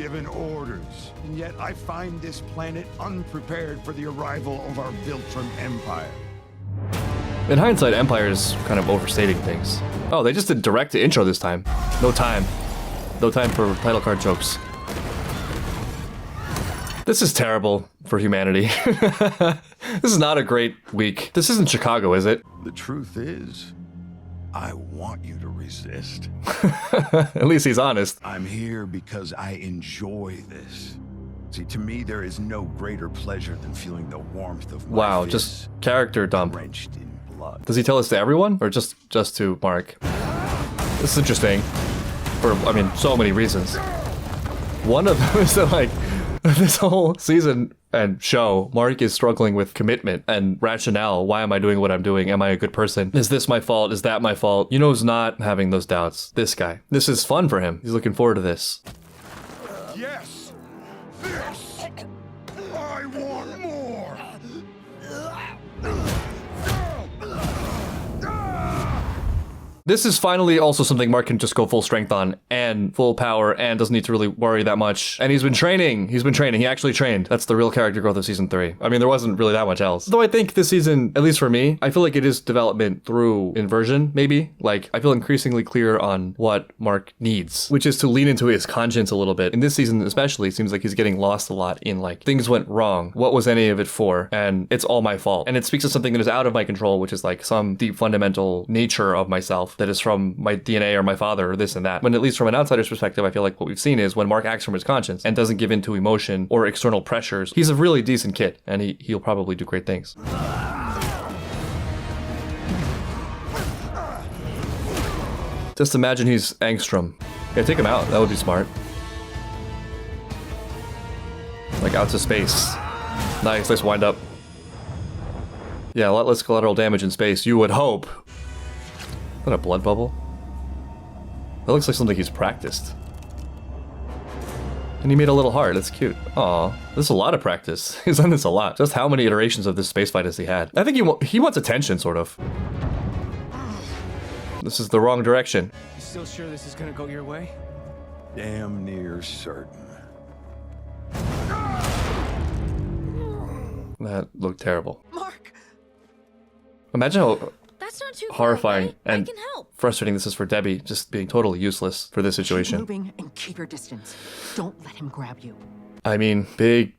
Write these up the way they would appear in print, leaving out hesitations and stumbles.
given orders, and yet I find this planet unprepared for the arrival of our Viltrum Empire. In hindsight, Empire is kind of overstating things. Oh, they just did direct to intro this time. No time. No time for title card jokes. This is terrible for humanity. This is not a great week. This isn't Chicago, is it? The truth is, I want you to resist. At least he's honest. I'm here because I enjoy this. See, to me, there is no greater pleasure than feeling the warmth of my Wow, fists just character dump. drenched in blood. Does he tell this to everyone or just to Mark? This is interesting for, I mean, so many reasons. One of them is that, like, this whole season and show, Mark is struggling with commitment and rationale. Why am I doing what I'm doing? Am I a good person? Is this my fault? Is that my fault? You know who's not having those doubts? This guy. This is fun for him. He's looking forward to this. Yes! This! I want more! This is finally also something Mark can just go full strength on and full power and doesn't need to really worry that much. And he's been training. He's been training. He actually trained. That's the real character growth of season 3. I mean, there wasn't really that much else. Though I think this season, at least for me, I feel like it is development through inversion, maybe. Like, I feel increasingly clear on what Mark needs, which is to lean into his conscience a little bit. In this season especially, it seems like he's getting lost a lot in, like, things went wrong. What was any of it for? And it's all my fault. And it speaks to something that is out of my control, which is like some deep fundamental nature of myself that is from my DNA or my father or this and that. When at least from an outsider's perspective, I feel like what we've seen is when Mark acts from his conscience and doesn't give in to emotion or external pressures, he's a really decent kid and he'll probably do great things. Just imagine he's Angstrom. Yeah, take him out. That would be smart. Like out to space. Nice wind up. Yeah, a lot less collateral damage in space, you would hope. Is that a blood bubble? That looks like something he's practiced. And he made a little heart. That's cute. Aw, this is a lot of practice. He's done this a lot. Just how many iterations of this space fight has he had? I think he wants attention, sort of. This is the wrong direction. You still sure this is gonna go your way? Damn near certain. That looked terrible. Mark! Imagine how That's not too horrifying far away. and I can help. frustrating this is for Debbie, just being totally useless for this Keep situation. moving and keep your distance. Don't let him grab you. I mean, big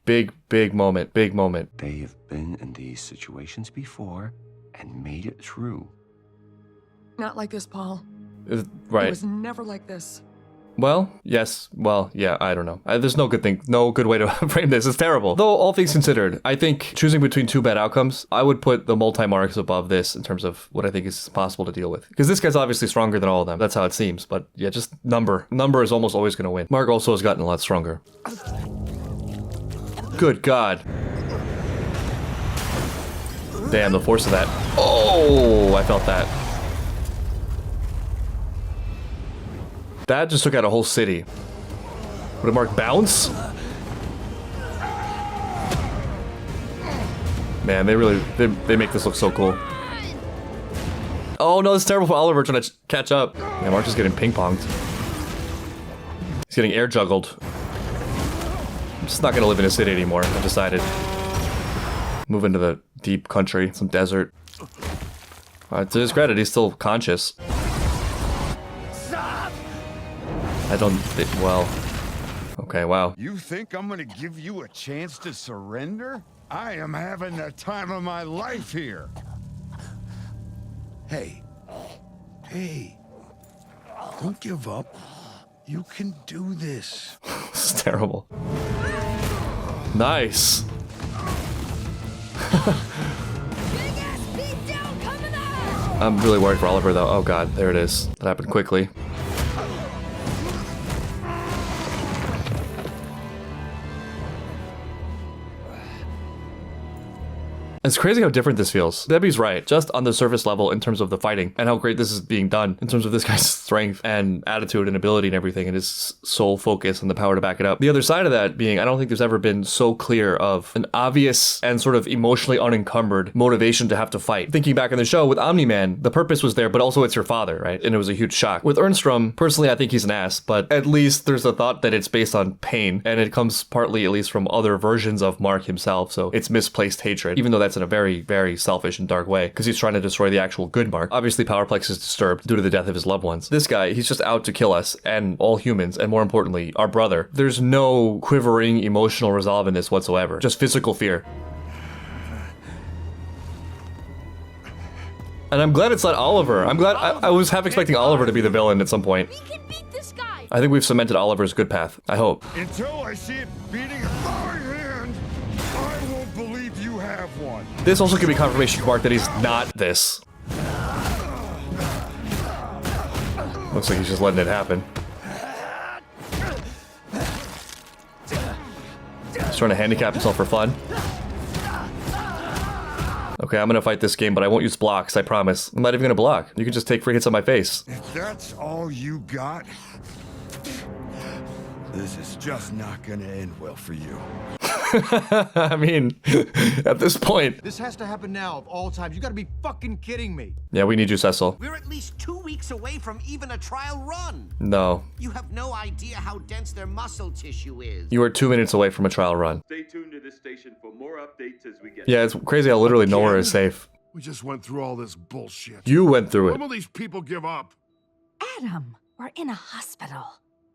moment, big moment. They have been in these situations before and made it through. Not like this, Paul. It Right. was never like this. Well, yes. Well, yeah, I don't know. There's no good way to frame this. It's terrible. Though, all things considered, I think choosing between two bad outcomes, I would put the multi-marks above this in terms of what I think is possible to deal with. Because this guy's obviously stronger than all of them. That's how it seems. But yeah, just number. Number is almost always going to win. Mark also has gotten a lot stronger. Good God. Damn, the force of that. Oh, I felt that. That just took out a whole city. What did Mark bounce? Man, they make this look so cool. Oh no, it's terrible for Oliver trying to catch up. Yeah, Mark is getting ping-ponged. He's getting air juggled. I'm just not gonna live in a city anymore, I've decided. Move into the deep country, some desert. To his credit, he's still conscious. I don't think, well, okay, wow. You think I'm gonna give you a chance to surrender? I am having the time of my life here. Hey, don't give up. You can do this. This is terrible. Nice. I'm really worried for Oliver though. Oh God, there it is. That happened quickly. It's crazy how different this feels. Debbie's right, just on the surface level in terms of the fighting and how great this is being done in terms of this guy's strength and attitude and ability and everything and his sole focus and the power to back it up. The other side of that being, I don't think there's ever been so clear of an obvious and sort of emotionally unencumbered motivation to have to fight. Thinking back on the show with Omni-Man, the purpose was there, but also it's your father, right? And it was a huge shock. With Ernstrom, personally, I think he's an ass, but at least there's a thought that it's based on pain, and it comes partly at least from other versions of Mark himself, so it's misplaced hatred, even though that's in a very, very selfish and dark way, because he's trying to destroy the actual good Mark. Obviously, Powerplex is disturbed due to the death of his loved ones. This guy, he's just out to kill us, and all humans, and more importantly, our brother. There's no quivering emotional resolve in this whatsoever, just physical fear. And I'm glad it's not Oliver. I'm glad, I was half expecting Oliver to be the villain at some point. We can beat this guy. I think we've cemented Oliver's good path. I hope. Until I see it beating in my hand, I won't believe you have one. This also could be confirmation to Mark that he's not this. Looks like he's just letting it happen. He's trying to handicap himself for fun. Okay, I'm gonna fight this game, but I won't use blocks, I promise. I'm not even gonna block. You can just take free hits on my face. If that's all you got, this is just not gonna end well for you. I mean, at this point. This has to happen now of all times. You gotta be fucking kidding me. Yeah, we need you, Cecil. We're at least 2 weeks away from even a trial run. No. You have no idea how dense their muscle tissue is. You are 2 minutes away from a trial run. Stay tuned to this station for more updates as we get. Yeah, it's crazy how literally nowhere is safe. We just went through all this bullshit. You went through When it. will these people give up? Adam, we're in a hospital.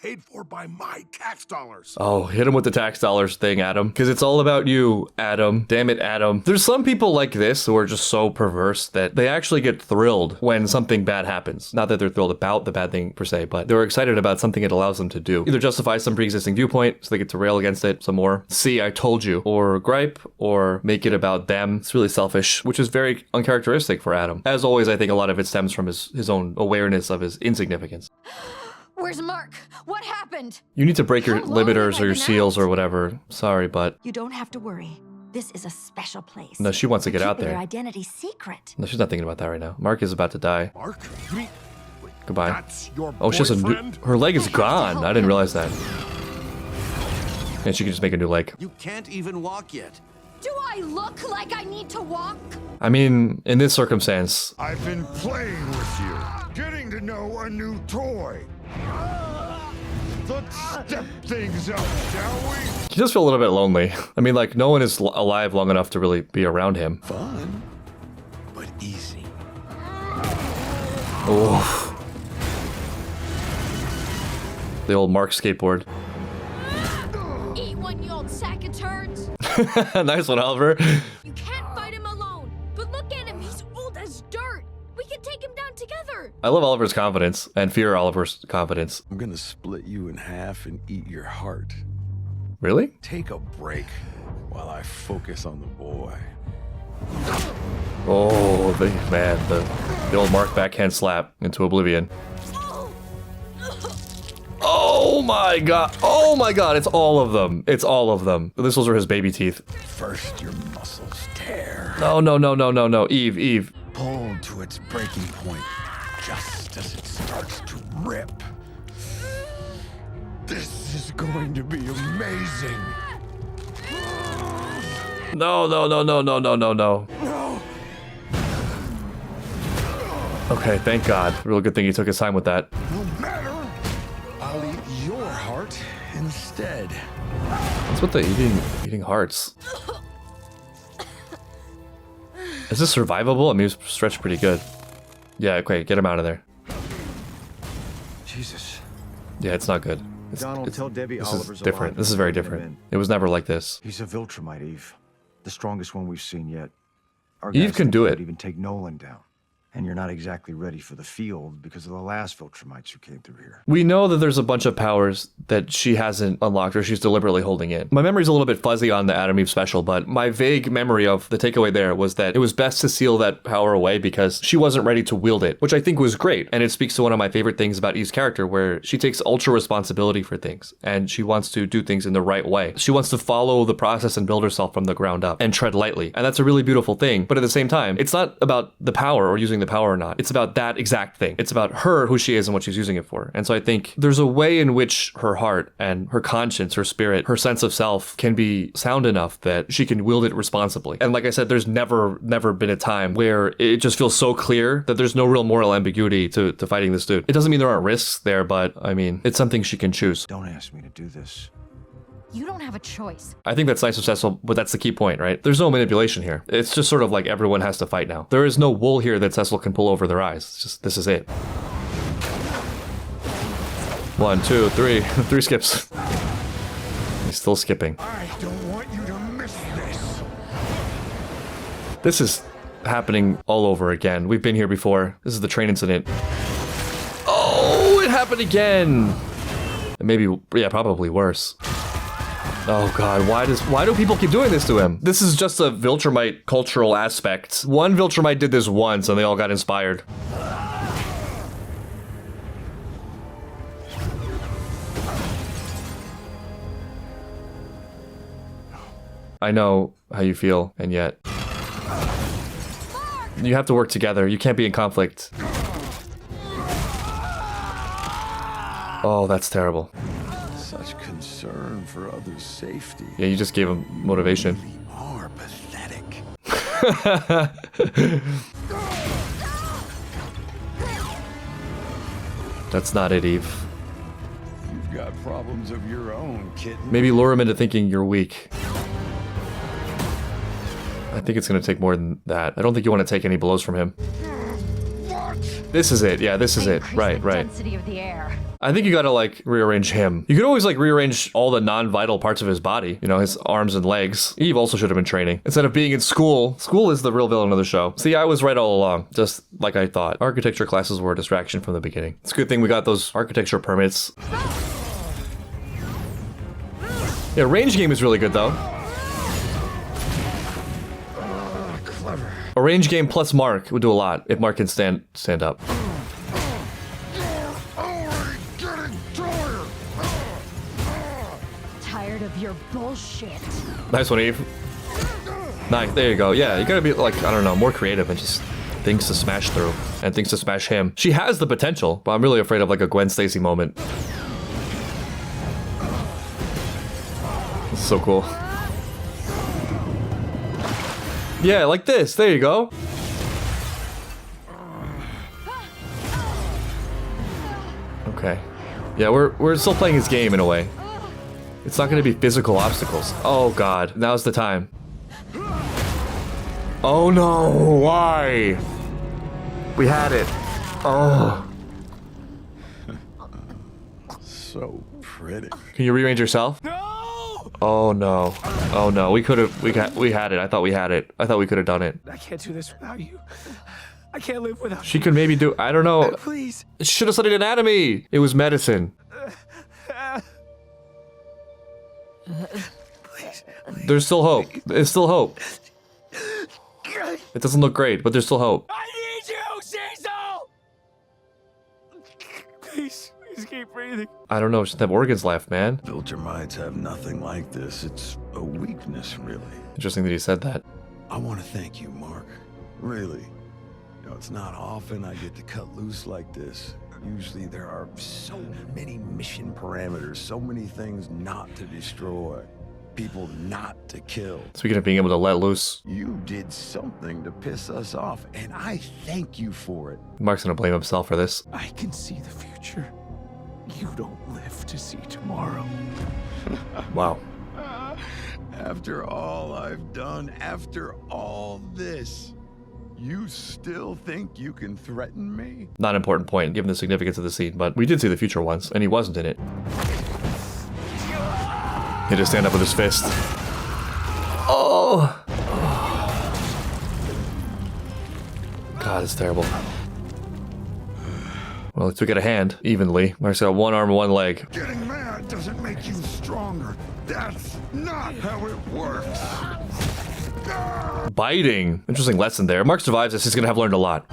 Paid for by my tax dollars. Oh, hit him with the tax dollars thing, Adam. Because it's all about you, Adam. Damn it, Adam. There's some people like this who are just so perverse that they actually get thrilled when something bad happens. Not that they're thrilled about the bad thing per se, but they're excited about something it allows them to do. Either justify some pre-existing viewpoint so they get to rail against it some more. See, I told you. Or gripe, or make it about them. It's really selfish, which is very uncharacteristic for Adam. As always, I think a lot of it stems from his own awareness of his insignificance. Where's Mark? What happened? You need to break your How long have limiters I or your been seals out? or whatever. Sorry, but You don't have to worry. This is a special place. no, she wants to get out Keep their there. identity secret. No, she's not thinking about that right now. Mark is about to die. Mark? You mean Goodbye. that's your Oh, she has a new. boyfriend? Her leg is gone. I didn't realize that. And she can just make a new leg. You can't even walk yet. Do I look like I need to walk? I mean, in this circumstance, I've been playing with you, getting to know a new toy. Let's step things up, shall we? he does feel a little bit lonely. I mean, like, no one is alive long enough to really be around him. Fun, but easy. Oof. The old Mark skateboard. Eat one, you old sack of turds. Nice one, Oliver. You can't fight him alone. But look at him, he's old as dirt. We can take him down together. I love Oliver's confidence and fear Oliver's confidence. I'm gonna split you in half and eat your heart. Really? Take a break while I focus on the boy. Oh, the old Mark backhand slap into oblivion. Oh my god. Oh my god, it's all of them. It's all of them. Those are his baby teeth. First, your muscles tear. No, no, no, no, no, no. Eve. Pulled to its breaking point just as it starts to rip. This is going to be amazing. No. Okay, thank God. Real good thing he took his time with that. No matter, I'll eat your heart instead. What's with the eating hearts? Is this survivable? I mean, he's stretched pretty good. Yeah, okay, get him out of there. Jesus. Yeah, it's not good. Donald, tell Debbie this Oliver's is different. alive This is and very bring him different. in. It was never like this. He's a Viltrumite, Eve. The strongest one we've seen yet. Our Eve guys can think do he it. could even take Nolan down. And you're not exactly ready for the field because of the last Viltrumites who came through here. We know that there's a bunch of powers that she hasn't unlocked or she's deliberately holding in. My memory's a little bit fuzzy on the Adam Eve special, but my vague memory of the takeaway there was that it was best to seal that power away because she wasn't ready to wield it, which I think was great. And it speaks to one of my favorite things about Eve's character, where she takes ultra responsibility for things and she wants to do things in the right way. She wants to follow the process and build herself from the ground up and tread lightly. And that's a really beautiful thing. But at the same time, it's not about the power or using the power or not. It's about that exact thing. It's about her, who she is, and what she's using it for. And so I think there's a way in which her heart and her conscience, her spirit, her sense of self can be sound enough that she can wield it responsibly. And like I said, there's never been a time where it just feels so clear that there's no real moral ambiguity to fighting this dude. It doesn't mean there aren't risks there, but I mean, it's something she can choose. Don't ask me to do this. You don't have a choice. I think that's nice of Cecil, but that's the key point, right? There's no manipulation here. It's just sort of like everyone has to fight now. There is no wool here that Cecil can pull over their eyes. It's just, this is it. 1, 2, 3. 3 skips. He's still skipping. I don't want you to miss this. This is happening all over again. We've been here before. This is the train incident. Oh, it happened again. And maybe, yeah, probably worse. Oh god, why do people keep doing this to him? This is just a Viltrumite cultural aspect. One Viltrumite did this once and they all got inspired. I know how you feel, and yet you have to work together. You can't be in conflict. Oh, that's terrible. Such concern for others' safety. Yeah, you just gave him motivation. You are pathetic. That's not it, Eve. You've got problems of your own, kitten. Maybe lure him into thinking you're weak. I think it's gonna take more than that. I don't think you want to take any blows from him. This is it. Yeah, this is it. Right. Density of the air. I think you gotta like rearrange him. You could always like rearrange all the non-vital parts of his body, you know, his arms and legs. Eve also should have been training. Instead of being in school, school is the real villain of the show. See, I was right all along, just like I thought. Architecture classes were a distraction from the beginning. It's a good thing we got those architecture permits. Yeah, range game is really good though. Clever. A range game plus Mark would do a lot if Mark can stand up. Tired of your bullshit. Nice one, Eve. Nice, there you go. Yeah, you gotta be like, I don't know, more creative and just things to smash through and things to smash him. She has the potential, but I'm really afraid of like a Gwen Stacy moment. This is so cool. Yeah, like this. There you go. Okay. Yeah, we're still playing his game in a way. It's not gonna be physical obstacles. Oh god, now's the time. Oh no, why? We had it. Oh. So pretty. Can you rearrange yourself? No! Oh no. Oh no, we had it. I thought we had it. I thought we could have done it. I can't do this without you. I can't live without She could maybe do, I don't know. you. Please. Should have studied anatomy. It was medicine. Please. There's still hope. There's still hope. It doesn't look great, but there's still hope. I need you, Cecil! Please keep breathing. I don't know, just have organs left, man. Viltrumites have nothing like this. It's a weakness, really. Interesting that he said that. I want to thank you, Mark. Really. You know, it's not often I get to cut loose like this. Usually there are so many mission parameters, so many things not to destroy, people not to kill. Speaking of being able to let loose, You did something to piss us off, and I thank you for it. Mark's gonna blame himself for this. I can see the future. You don't live to see tomorrow. Wow. After all I've done, after all this, you still think you can threaten me? Not an important point, given the significance of the scene, but we did see the future once, and he wasn't in it. He just stand up with his fist. Oh! God, God, it's terrible. Well, at least we get a hand, evenly. Mark's got one arm and one leg. Getting mad doesn't make you stronger. That's not how it works. Biting. Interesting lesson there. Mark survives this, he's gonna have learned a lot.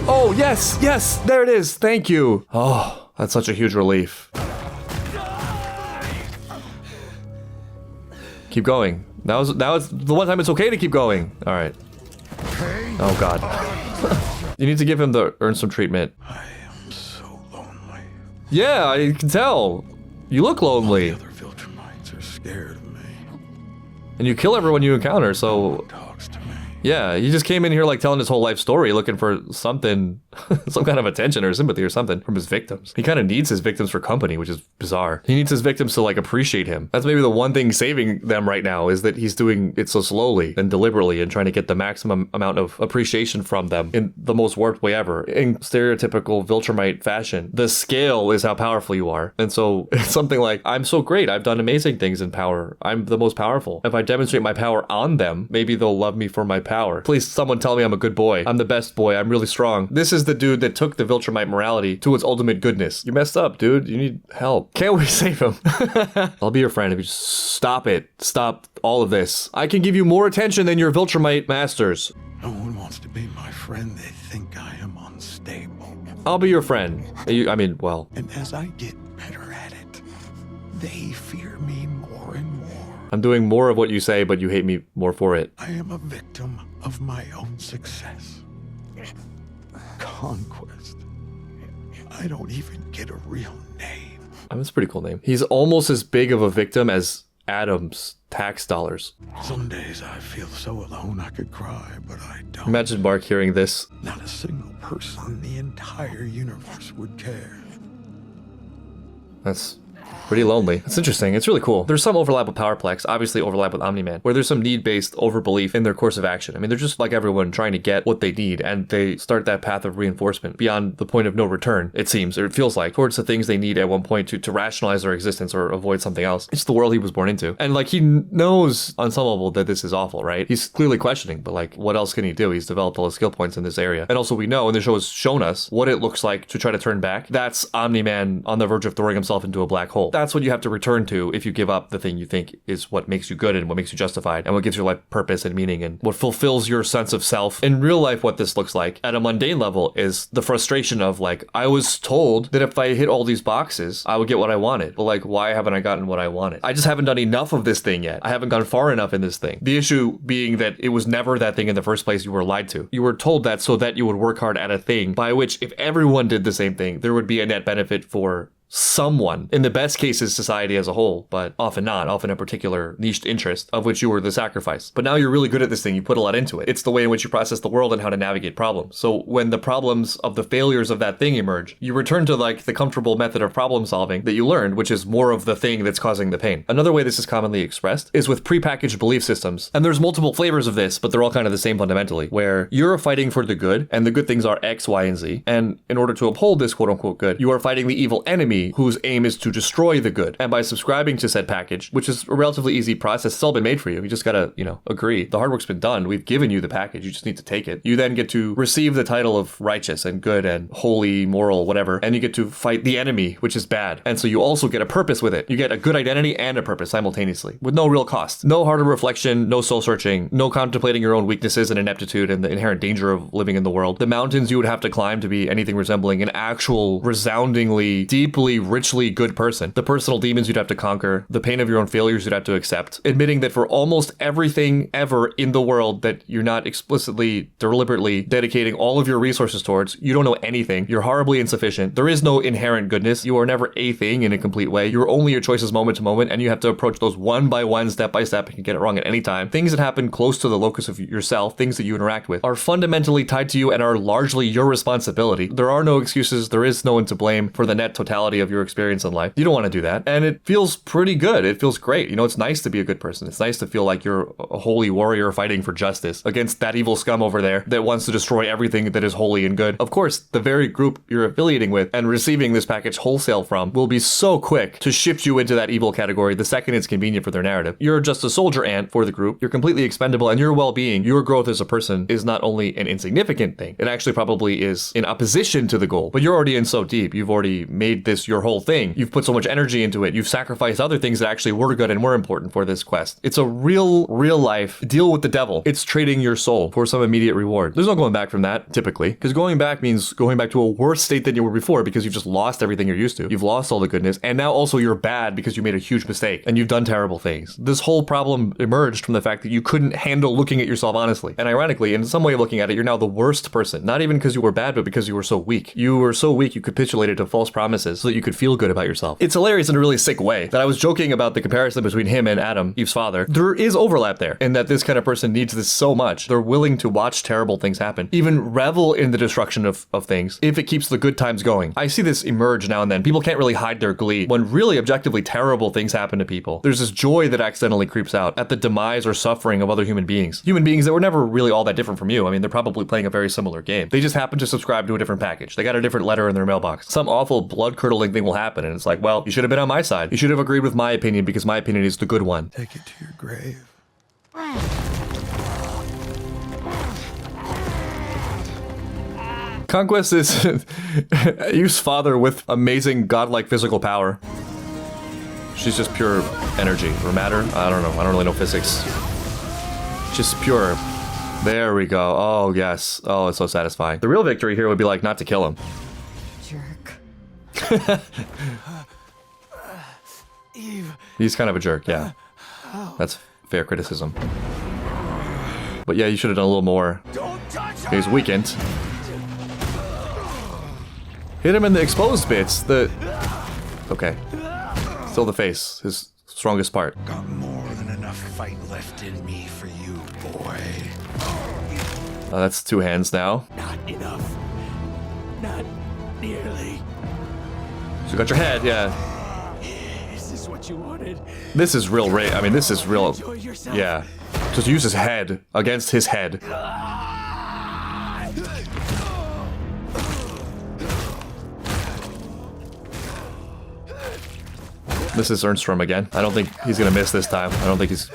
Oh, yes, yes, there it is. Thank you. Oh, that's such a huge relief. Keep going. Now is the one time it's okay to keep going. All right. Oh, God. You need to give him the earn some treatment. I am so lonely. Yeah, I can tell. You look lonely. The other Viltrumites are scared of me. And you kill everyone you encounter, so... Talks to me. Yeah, he just came in here like telling his whole life story, looking for something, some kind of attention or sympathy or something from his victims. He kind of needs his victims for company, which is bizarre. He needs his victims to like appreciate him. That's maybe the one thing saving them right now is that he's doing it so slowly and deliberately and trying to get the maximum amount of appreciation from them in the most warped way ever. In stereotypical Viltrumite fashion, the scale is how powerful you are. And so it's something like, I'm so great, I've done amazing things in power. I'm the most powerful. If I demonstrate my power on them, maybe they'll love me for my power. Please, someone tell me I'm a good boy. I'm the best boy. I'm really strong. This is the dude that took the Viltrumite morality to its ultimate goodness. You messed up, dude. You need help. Can't we save him? I'll be your friend if you just stop it. Stop all of this. I can give you more attention than your Viltrumite masters. No one wants to be my friend. They think I am unstable. I'll be your friend. I mean, well. And as I get better at it, they fear me more and more. I'm doing more of what you say, but you hate me more for it. I am a victim of my own success. Conquest. I don't even get a real name. That's a pretty cool name. He's almost as big of a victim as Adam's tax dollars. Some days I feel so alone I could cry, but I don't. Imagine Mark hearing this. Not a single person in the entire universe would care. That's pretty lonely. It's interesting. It's really cool. There's some overlap with Powerplex, obviously overlap with Omni-Man, where there's some need-based overbelief in their course of action. I mean, they're just like everyone trying to get what they need, and they start that path of reinforcement beyond the point of no return, it seems, or it feels like, towards the things they need at one point to rationalize their existence or avoid something else. It's the world he was born into. And like, he knows on some level that this is awful, right? He's clearly questioning, but like, what else can he do? He's developed all his skill points in this area. And also we know, and the show has shown us, what it looks like to try to turn back. That's Omni-Man on the verge of throwing himself into a black hole. That's what you have to return to if you give up the thing you think is what makes you good and what makes you justified and what gives your life purpose and meaning and what fulfills your sense of self. In real life, what this looks like at a mundane level is the frustration of like, I was told that if I hit all these boxes, I would get what I wanted. But like, why haven't I gotten what I wanted? I just haven't done enough of this thing yet. I haven't gone far enough in this thing. The issue being that it was never that thing in the first place. You were lied to. You were told that so that you would work hard at a thing by which if everyone did the same thing, there would be a net benefit for someone. In the best cases, society as a whole, but often not, often a particular niched interest of which you were the sacrifice. But now you're really good at this thing. You put a lot into it. It's the way in which you process the world and how to navigate problems. So when the problems of the failures of that thing emerge, you return to like the comfortable method of problem solving that you learned, which is more of the thing that's causing the pain. Another way this is commonly expressed is with prepackaged belief systems. And there's multiple flavors of this, but they're all kind of the same fundamentally, where you're fighting for the good, and the good things are X, Y, and Z. And in order to uphold this quote unquote good, you are fighting the evil enemy whose aim is to destroy the good. And by subscribing to said package, which is a relatively easy process, it's all been made for you. You just gotta, agree. The hard work's been done. We've given you the package. You just need to take it. You then get to receive the title of righteous and good and holy, moral, whatever. And you get to fight the enemy, which is bad. And so you also get a purpose with it. You get a good identity and a purpose simultaneously with no real cost. No harder reflection, no soul searching, no contemplating your own weaknesses and ineptitude and the inherent danger of living in the world. The mountains you would have to climb to be anything resembling an actual, resoundingly, deeply, richly good person. The personal demons you'd have to conquer, the pain of your own failures you'd have to accept, admitting that for almost everything ever in the world that you're not explicitly, deliberately dedicating all of your resources towards, you don't know anything. You're horribly insufficient. There is no inherent goodness. You are never a thing in a complete way. You're only your choices moment to moment, and you have to approach those one by one, step by step, and can get it wrong at any time. Things that happen close to the locus of yourself, things that you interact with, are fundamentally tied to you and are largely your responsibility. There are no excuses. There is no one to blame for the net totality totality of your experience in life. You don't want to do that. And it feels pretty good. It feels great. You know, it's nice to be a good person. It's nice to feel like you're a holy warrior fighting for justice against that evil scum over there that wants to destroy everything that is holy and good. Of course, the very group you're affiliating with and receiving this package wholesale from will be so quick to shift you into that evil category the second it's convenient for their narrative. You're just a soldier ant for the group. You're completely expendable, and your well-being, your growth as a person is not only an insignificant thing, it actually probably is in opposition to the goal. But you're already in so deep. You've already made this your whole thing. You've put so much energy into it. You've sacrificed other things that actually were good and were important for this quest. It's a real life deal with the devil. It's trading your soul for some immediate reward. There's no going back from that, typically, because going back means going back to a worse state than you were before because you've just lost everything you're used to. You've lost all the goodness, and now also you're bad because you made a huge mistake and you've done terrible things. This whole problem emerged from the fact that you couldn't handle looking at yourself honestly. And ironically, in some way of looking at it, you're now the worst person. Not even because you were bad, but because you were so weak. You were so weak you capitulated to false promises so that you could feel good about yourself. It's hilarious in a really sick way that I was joking about the comparison between him and Adam, Eve's father. There is overlap there in that this kind of person needs this so much. They're willing to watch terrible things happen, even revel in the destruction of things if it keeps the good times going. I see this emerge now and then. People can't really hide their glee when really objectively terrible things happen to people. There's this joy that accidentally creeps out at the demise or suffering of other human beings that were never really all that different from you. I mean, they're probably playing a very similar game. They just happen to subscribe to a different package. They got a different letter in their mailbox. Some awful blood-curdling thing will happen, and it's like, well, you should have been on my side. You should have agreed with my opinion because my opinion is the good one. Take it to your grave. Conquest is Yu's father with amazing godlike physical power. She's just pure energy or matter. I don't know. I don't really know physics. Just pure. There we go. Oh, yes. Oh, it's so satisfying. The real victory here would be like not to kill him. Jerk. He's kind of a jerk, yeah. That's fair criticism. But yeah, you should have done a little more. He's weakened. Hit him in the exposed bits. Okay. Still the face. His strongest part. Got more than enough fight left in me for you, boy. That's two hands now. Not enough. Not nearly. So you got your head, yeah. Is this what you wanted? This is real I mean, this is real. Enjoy yourself. Yeah. Just use his head against his head. This is Ernstrom again. I don't think he's gonna miss this time. I don't think he's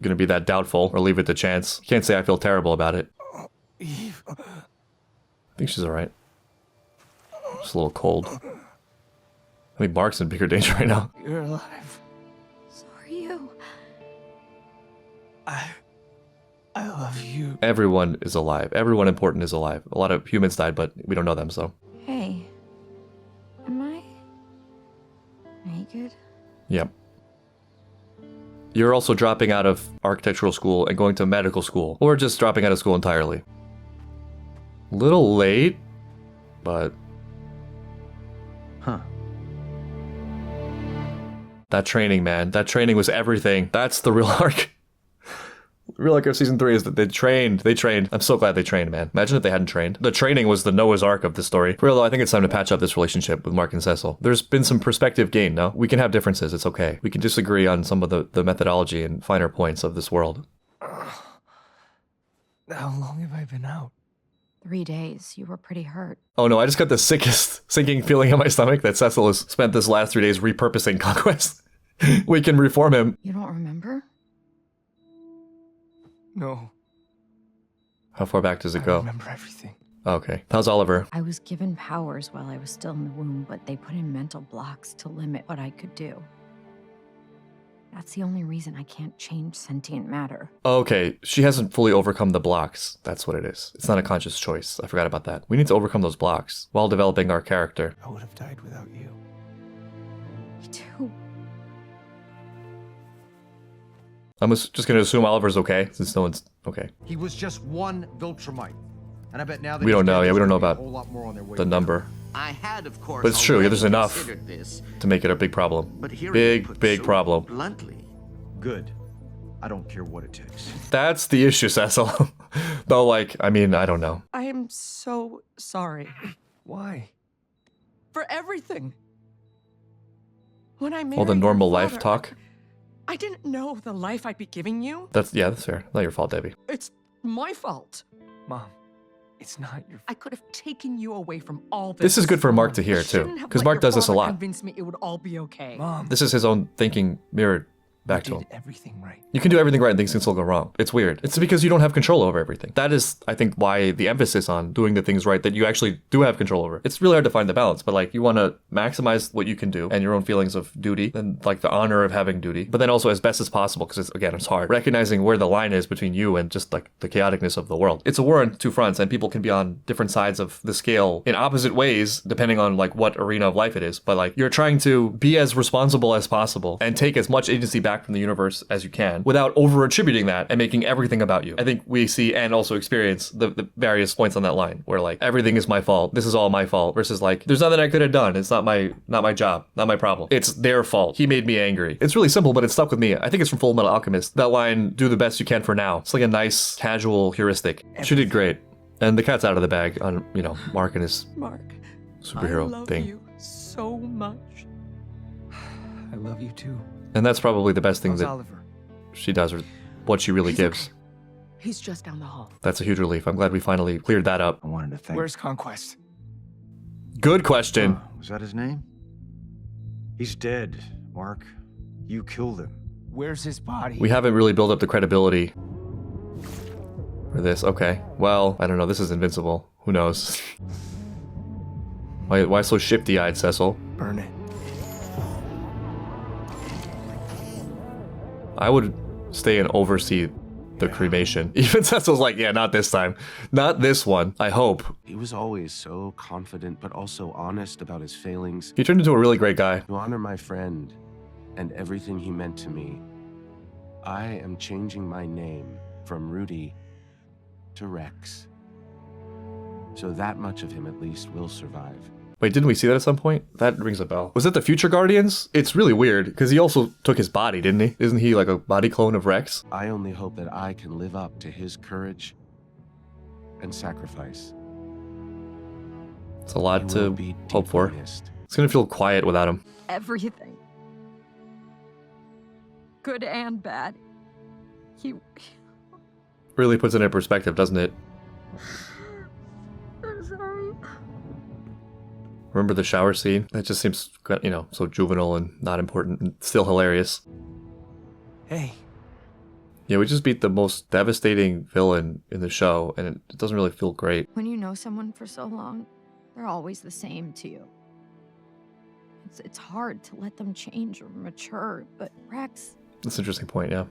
gonna be that doubtful or leave it to chance. Can't say I feel terrible about it. I think she's alright. Just a little cold. I think Mark's in bigger danger right now. You're alive. So are you. I love you. Everyone is alive. Everyone important is alive. A lot of humans died, but we don't know them, so. Hey. Am I naked? Yep. You're also dropping out of architectural school and going to medical school, or just dropping out of school entirely. Little late, but... Huh. That training, man. That training was everything. That's the real arc. The real arc of season 3 is that they trained. I'm so glad they trained, man. Imagine if they hadn't trained. The training was the Noah's Ark of the story. For real though, I think it's time to patch up this relationship with Mark and Cecil. There's been some perspective gain, no? We can have differences, it's okay. We can disagree on some of the methodology and finer points of this world. How long have I been out? 3 days. You were pretty hurt. Oh no, I just got the sickest sinking feeling in my stomach that Cecil has spent this last 3 days repurposing Conquest. We can reform him. You don't remember? No. How far back does it I go? remember everything. Okay. How's Oliver? I was given powers while I was still in the womb, but they put in mental blocks to limit what I could do. That's the only reason I can't change sentient matter. Okay, she hasn't fully overcome the blocks. That's what it is. It's not a conscious choice. I forgot about that. We need to overcome those blocks while developing our character. I would have died without you. Me too. I'm just gonna assume Oliver's okay, since no one's okay. He was just one Viltrumite. And I bet now that We don't know, yeah, we don't know a about whole lot more on their way the down. number. I had, of course, But it's true, yeah, there's already enough considered this, to make it a big problem. but hearing Big, it put big so problem. bluntly. Good. I don't care what it takes. That's the issue, Cecil. Though, like, I mean, I don't know. I am so sorry. Why? for everything. When I married All the your normal life father, talk. I didn't know the life I'd be giving you. That's fair. Not your fault, Debbie. It's my fault. Mom, it's not your I could have taken you away from all this. This is good for Mark to hear, You too, shouldn't have because let Mark your does this a father lot. Convince me it would all be okay. Mom. This is his own thinking mirrored back to You him. did everything right. You can do everything right and things can still go wrong. It's weird. It's because you don't have control over everything. That is, I think, why the emphasis on doing the things right that you actually do have control over. It's really hard to find the balance, but like you want to maximize what you can do and your own feelings of duty and like the honor of having duty, but then also as best as possible, because it's hard. Recognizing where the line is between you and just like the chaoticness of the world. It's a war on two fronts and people can be on different sides of the scale in opposite ways, depending on like what arena of life it is. But like you're trying to be as responsible as possible and take as much agency back from the universe as you can without over attributing that and making everything about you. I think we see and also experience the various points on that line where like everything is my fault. This is all my fault versus like there's nothing I could have done. It's not my job, not my problem. It's their fault. He made me angry. It's really simple, but it stuck with me. I think it's from Full Metal Alchemist. That line, do the best you can for now. It's like a nice casual heuristic. She did great. And the cat's out of the bag on, Mark and his Mark, superhero I love thing. you so much. I love you too. And that's probably the best thing How's that Oliver? she does, or what she really He's gives. okay. He's just down the hall. That's a huge relief. I'm glad we finally cleared that up. I wanted to thank. Where's Conquest? Good question. Was that his name? He's dead, Mark. You killed him. Where's his body? We haven't really built up the credibility for this. Okay. Well, I don't know. This is Invincible. Who knows? Why so shifty-eyed, Cecil? Burn it. I would stay and oversee the cremation. Even Cecil's like, yeah, not this time. Not this one. I hope. He was always so confident, but also honest about his failings. He turned into a really great guy. To honor my friend and everything he meant to me, I am changing my name from Rudy to Rex. So that much of him at least will survive. Wait, didn't we see that at some point? That rings a bell. Was that the Future Guardians? It's really weird, because he also took his body, didn't he? Isn't he like a body clone of Rex? I only hope that I can live up to his courage and sacrifice. It's a lot He will to be hope for. deeply missed. It's gonna feel quiet without him. Everything. Good and bad. He... Really puts it in perspective, doesn't it? I'm sorry. Remember the shower scene? That just seems, so juvenile and not important and still hilarious. Hey. Yeah, we just beat the most devastating villain in the show, and it doesn't really feel great. When you know someone for so long, they're always the same to you. It's hard to let them change or mature, but Rex, That's an interesting point, yeah.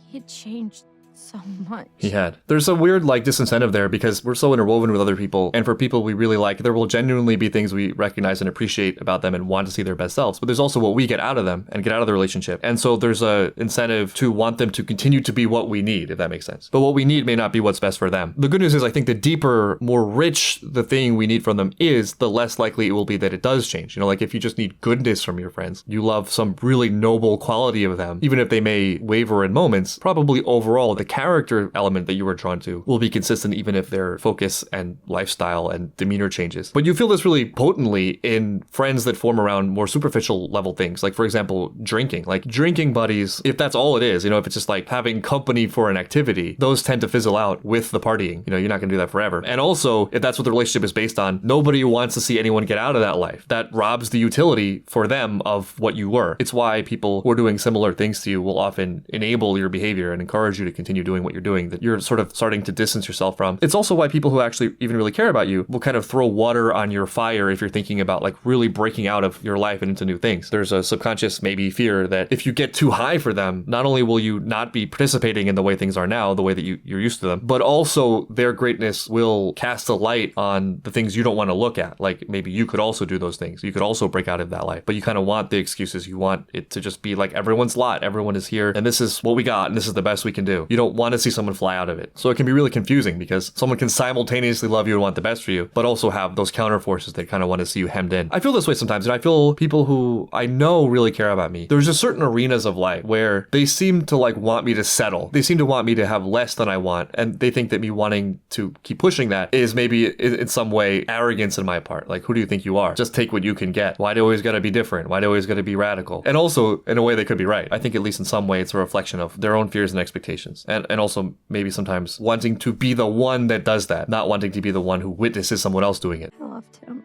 he had changed so much. He had. There's a weird, disincentive there because we're so interwoven with other people, and for people we really like, there will genuinely be things we recognize and appreciate about them and want to see their best selves, but there's also what we get out of them and get out of the relationship. And so there's a incentive to want them to continue to be what we need, if that makes sense. But what we need may not be what's best for them. The good news is I think the deeper, more rich the thing we need from them is, the less likely it will be that it does change. If you just need goodness from your friends, you love some really noble quality of them, even if they may waver in moments, probably overall the character element that you were drawn to will be consistent even if their focus and lifestyle and demeanor changes. But you feel this really potently in friends that form around more superficial level things. Like, for example, drinking. Like, drinking buddies, if that's all it is, if it's just like having company for an activity, those tend to fizzle out with the partying. You're not going to do that forever. And also, if that's what the relationship is based on, nobody wants to see anyone get out of that life. That robs the utility for them of what you were. It's why people who are doing similar things to you will often enable your behavior and encourage you to continue doing what you're doing that you're sort of starting to distance yourself from. It's also why people who actually even really care about you will kind of throw water on your fire if you're thinking about really breaking out of your life and into new things. There's a subconscious maybe fear that if you get too high for them, not only will you not be participating in the way things are now, the way that you're used to them, but also their greatness will cast a light on the things you don't want to look at. Like, maybe you could also do those things. You could also break out of that life, but you kind of want the excuses. You want it to just be like everyone's lot. Everyone is here and this is what we got and this is the best we can do. You don't don't want to see someone fly out of it. So it can be really confusing because someone can simultaneously love you and want the best for you, but also have those counter forces that kind of want to see you hemmed in. I feel this way sometimes, and I feel people who I know really care about me. There's just certain arenas of life where they seem to like want me to settle. They seem to want me to have less than I want, and they think that me wanting to keep pushing that is maybe in some way arrogance in my part. Like, who do you think you are? Just take what you can get. Why do you always gotta be different? Why do you always gotta be radical? And also, in a way, they could be right. I think at least in some way, it's a reflection of their own fears and expectations. And also maybe sometimes wanting to be the one that does that, not wanting to be the one who witnesses someone else doing it. I loved him.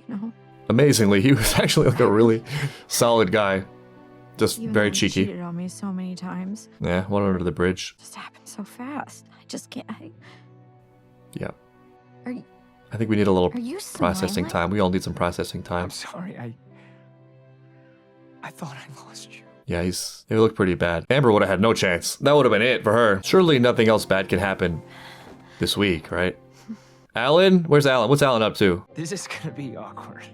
You know? Amazingly, he was actually like a really solid guy. Just Even very though he cheeky. cheated on me so many times. Yeah, one under the bridge. It just happened so fast. I just can't. Yeah. Are you? I think we need a little Are you processing smiling? time. We all need some processing time. I'm sorry. I thought I lost you. Yeah, he looked pretty bad. Amber would have had no chance. That would have been it for her. Surely nothing else bad can happen this week, right? Alan? Where's Alan? What's Alan up to? This is gonna be awkward.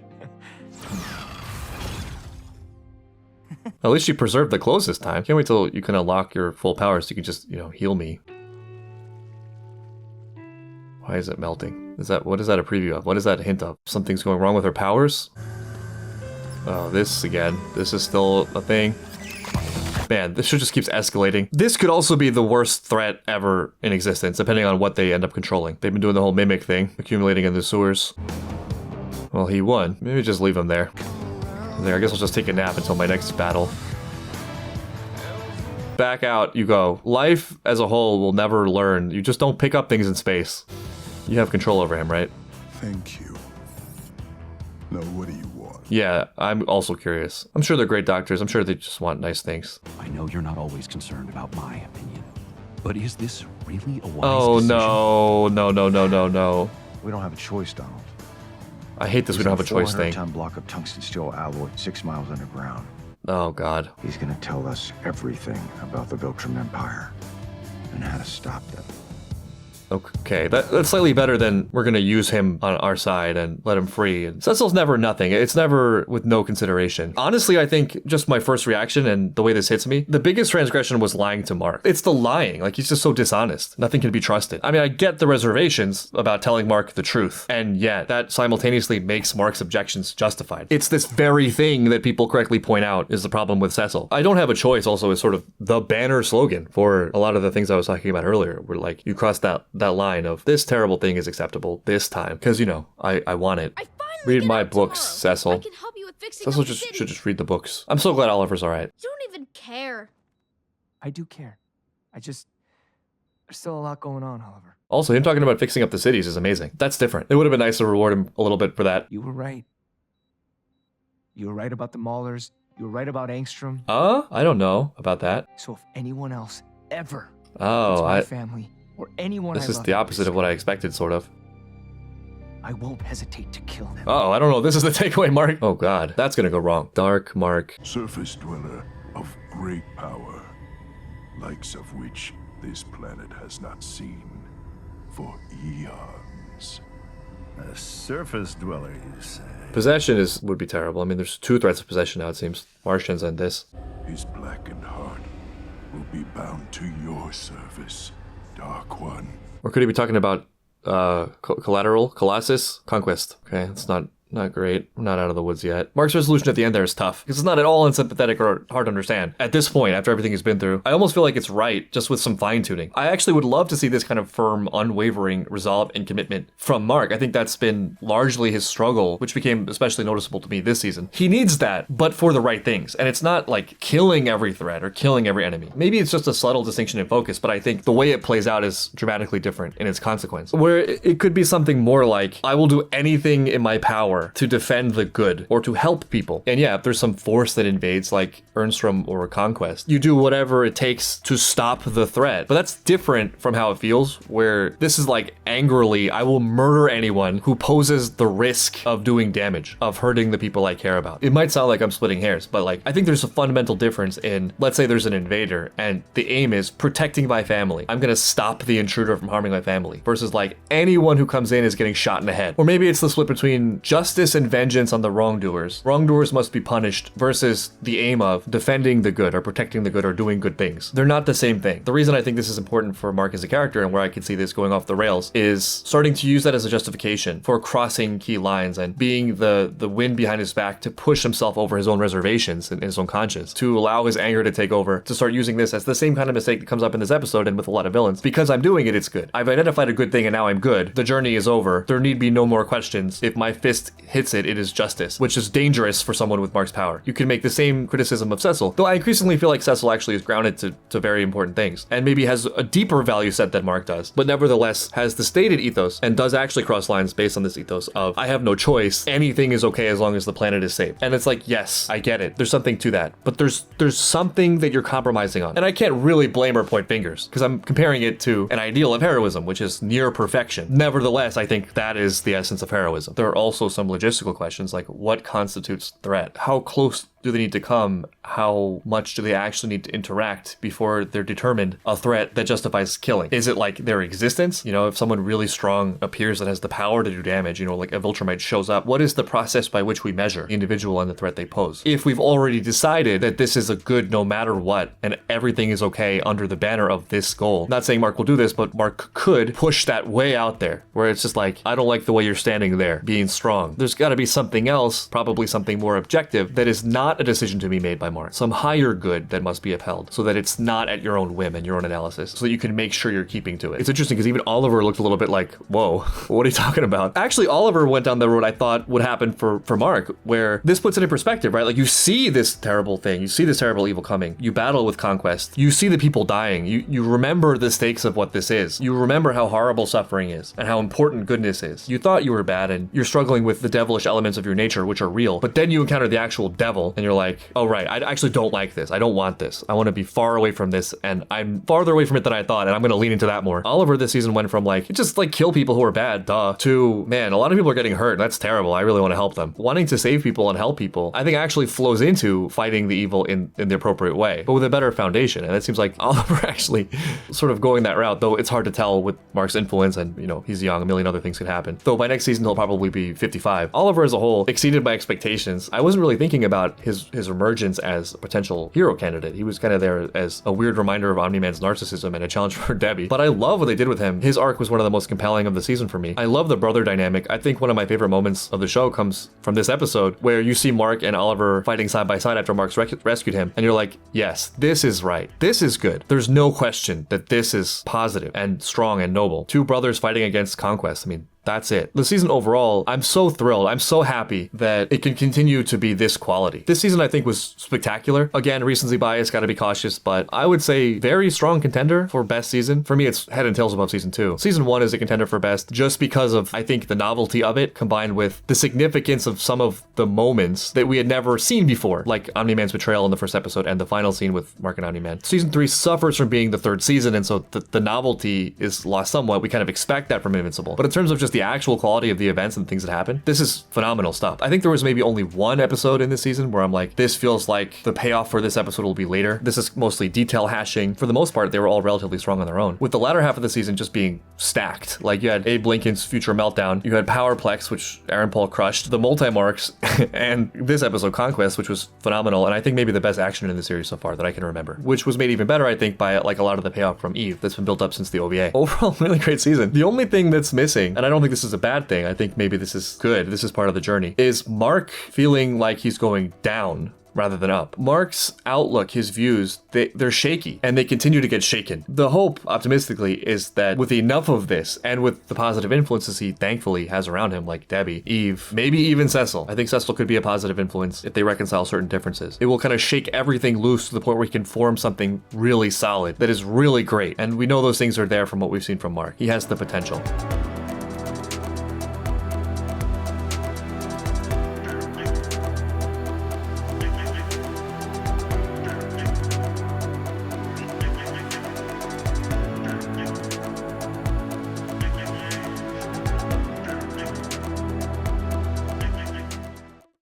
At least you preserved the clothes this time. Can't wait till you can unlock your full powers so you can just, heal me. Why is it melting? What is that a preview of? What is that a hint of? Something's going wrong with her powers? Oh, this again. This is still a thing. Man, this shit just keeps escalating. This could also be the worst threat ever in existence, depending on what they end up controlling. They've been doing the whole mimic thing, accumulating in the sewers. Well, he won. Maybe just leave him there. I guess I'll just take a nap until my next battle. Back out you go. Life as a whole will never learn. You just don't pick up things in space. You have control over him, right? Thank you. Now, what do you want? Yeah, I'm also curious. I'm sure they're great doctors. I'm sure they just want nice things. I know you're not always concerned about my opinion, but is this really a wise Oh, decision? no. We don't have a choice, Donald. I hate this we don't have a choice thing. 400-ton block of tungsten steel alloy 6 miles underground. Oh, God. He's gonna tell us everything about the Viltrum Empire and how to stop them. Okay, that's slightly better than we're gonna use him on our side and let him free. And Cecil's never nothing. It's never with no consideration. Honestly, I think just my first reaction and the way this hits me, the biggest transgression was lying to Mark. It's the lying. Like, he's just so dishonest. Nothing can be trusted. I mean, I get the reservations about telling Mark the truth, and yet that simultaneously makes Mark's objections justified. It's this very thing that people correctly point out is the problem with Cecil. I don't have a choice also is sort of the banner slogan for a lot of the things I was talking about earlier, where like you cross that line of this terrible thing is acceptable this time because I want it. Read my books, Cecil. I can help you with fixing Cecil up the should city. just read the books. I'm so glad Oliver's all right. You don't even care. I do care. There's still a lot going on, Oliver. Also, him talking about fixing up the cities is amazing. That's different. It would have been nice to reward him a little bit for that. You were right. You were right about the Maulers. You were right about Angstrom. I don't know about that. So if anyone else ever Oh, hurts my family or anyone this I is love the opposite of what I expected, sort of. I won't hesitate to kill them. Oh, I don't know. This is the takeaway, Mark. Oh, God. That's gonna go wrong. Dark Mark. Surface dweller of great power, likes of which this planet has not seen for eons. A surface dweller, you say? Possession would be terrible. I mean, there's 2 threats of possession now, it seems. Martians and this. His blackened heart will be bound to your service, Dark One. Or could he be talking about Collateral? Colossus? Conquest. Okay, it's not great. We're not out of the woods yet. Mark's resolution at the end there is tough, because it's not at all unsympathetic or hard to understand. At this point, after everything he's been through, I almost feel like it's right, just with some fine-tuning. I actually would love to see this kind of firm, unwavering resolve and commitment from Mark. I think that's been largely his struggle, which became especially noticeable to me this season. He needs that, but for the right things. And it's not like killing every threat or killing every enemy. Maybe it's just a subtle distinction in focus, but I think the way it plays out is dramatically different in its consequence. Where it could be something more like, I will do anything in my power to defend the good or to help people. And yeah, if there's some force that invades like Ernstrom or Conquest, you do whatever it takes to stop the threat. But that's different from how it feels, where this is like angrily, I will murder anyone who poses the risk of doing damage, of hurting the people I care about. It might sound like I'm splitting hairs, but like I think there's a fundamental difference in, let's say there's an invader and the aim is protecting my family. I'm gonna stop the intruder from harming my family, versus like anyone who comes in is getting shot in the head. Or maybe it's the split between just justice and vengeance on the wrongdoers. Wrongdoers must be punished versus the aim of defending the good or protecting the good or doing good things. They're not the same thing. The reason I think this is important for Mark as a character and where I can see this going off the rails is starting to use that as a justification for crossing key lines and being the wind behind his back to push himself over his own reservations and his own conscience, to allow his anger to take over, to start using this as the same kind of mistake that comes up in this episode and with a lot of villains. Because I'm doing it, it's good. I've identified a good thing and now I'm good. The journey is over. There need be no more questions. If my fist hits it, it is justice, which is dangerous for someone with Mark's power. You can make the same criticism of Cecil, though I increasingly feel like Cecil actually is grounded to very important things and maybe has a deeper value set than Mark does, but nevertheless has the stated ethos and does actually cross lines based on this ethos of I have no choice. Anything is okay as long as the planet is safe. And it's like, yes, I get it. There's something to that, but there's something that you're compromising on. And I can't really blame or point fingers because I'm comparing it to an ideal of heroism, which is near perfection. Nevertheless, I think that is the essence of heroism. There are also some logistical questions like what constitutes threat? How close do they need to come? How much do they actually need to interact before they're determined a threat that justifies killing? Is it like their existence? You know, if someone really strong appears that has the power to do damage, you know, like a Viltrumite shows up, what is the process by which we measure the individual and the threat they pose? If we've already decided that this is a good no matter what, and everything is okay under the banner of this goal, not saying Mark will do this, but Mark could push that way out there, where it's just like, I don't like the way you're standing there, being strong. There's got to be something else, probably something more objective, that is not a decision to be made by Mark. Some higher good that must be upheld so that it's not at your own whim and your own analysis, so that you can make sure you're keeping to it. It's interesting because even Oliver looked a little bit like, whoa, what are you talking about? Actually, Oliver went down the road I thought would happen for Mark, where this puts it in perspective, right? Like you see this terrible thing, you see this terrible evil coming, you battle with Conquest, you see the people dying, you remember the stakes of what this is, you remember how horrible suffering is and how important goodness is. You thought you were bad and you're struggling with the devilish elements of your nature, which are real, but then you encounter the actual devil and you're like, oh right, I actually don't like this. I don't want this. I want to be far away from this, and I'm farther away from it than I thought, and I'm going to lean into that more. Oliver this season went from like, just like kill people who are bad, duh, to man, a lot of people are getting hurt. That's terrible. I really want to help them. Wanting to save people and help people, I think actually flows into fighting the evil in the appropriate way, but with a better foundation. And it seems like Oliver actually sort of going that route, though it's hard to tell with Mark's influence and, you know, he's young, a million other things could happen. Though by next season, he'll probably be 55. Oliver as a whole exceeded my expectations. I wasn't really thinking about his emergence as a potential hero candidate. He was kind of there as a weird reminder of Omni-Man's narcissism and a challenge for Debbie. But I love what they did with him. His arc was one of the most compelling of the season for me. I love the brother dynamic. I think one of my favorite moments of the show comes from this episode where you see Mark and Oliver fighting side by side after Mark's rescued him. And you're like, yes, this is right. This is good. There's no question that this is positive and strong and noble. Two brothers fighting against Conquest. I mean, that's it. The season overall, I'm so thrilled. I'm so happy that it can continue to be this quality. This season, I think, was spectacular. Again, recency bias, gotta be cautious, but I would say very strong contender for best season. For me, it's head and tails above season 2. Season 1 is a contender for best just because of, I think, the novelty of it combined with the significance of some of the moments that we had never seen before, like Omni-Man's betrayal in the first episode and the final scene with Mark and Omni-Man. Season 3 suffers from being the third season, and so the novelty is lost somewhat. We kind of expect that from Invincible. But in terms of just the actual quality of the events and things that happen, this is phenomenal stuff. I think there was maybe only one episode in this season where I'm like, this feels like the payoff for this episode will be later. This is mostly detail hashing. For the most part, they were all relatively strong on their own, with the latter half of the season just being stacked. Like you had Abe Lincoln's future meltdown, you had Powerplex, which Aaron Paul crushed, the multi-marks, and this episode, Conquest, which was phenomenal, and I think maybe the best action in the series so far that I can remember, which was made even better, I think, by like a lot of the payoff from Eve that's been built up since the OVA. Overall, really great season. The only thing that's missing, and I don't think this is a bad thing, I think maybe this is good, this is part of the journey, is Mark feeling like he's going down rather than up. Mark's outlook, his views, they're shaky and they continue to get shaken. The hope, optimistically, is that with enough of this and with the positive influences he thankfully has around him, like Debbie, Eve, maybe even Cecil. I think Cecil could be a positive influence if they reconcile certain differences. It will kind of shake everything loose to the point where he can form something really solid that is really great. And we know those things are there from what we've seen from Mark. He has the potential.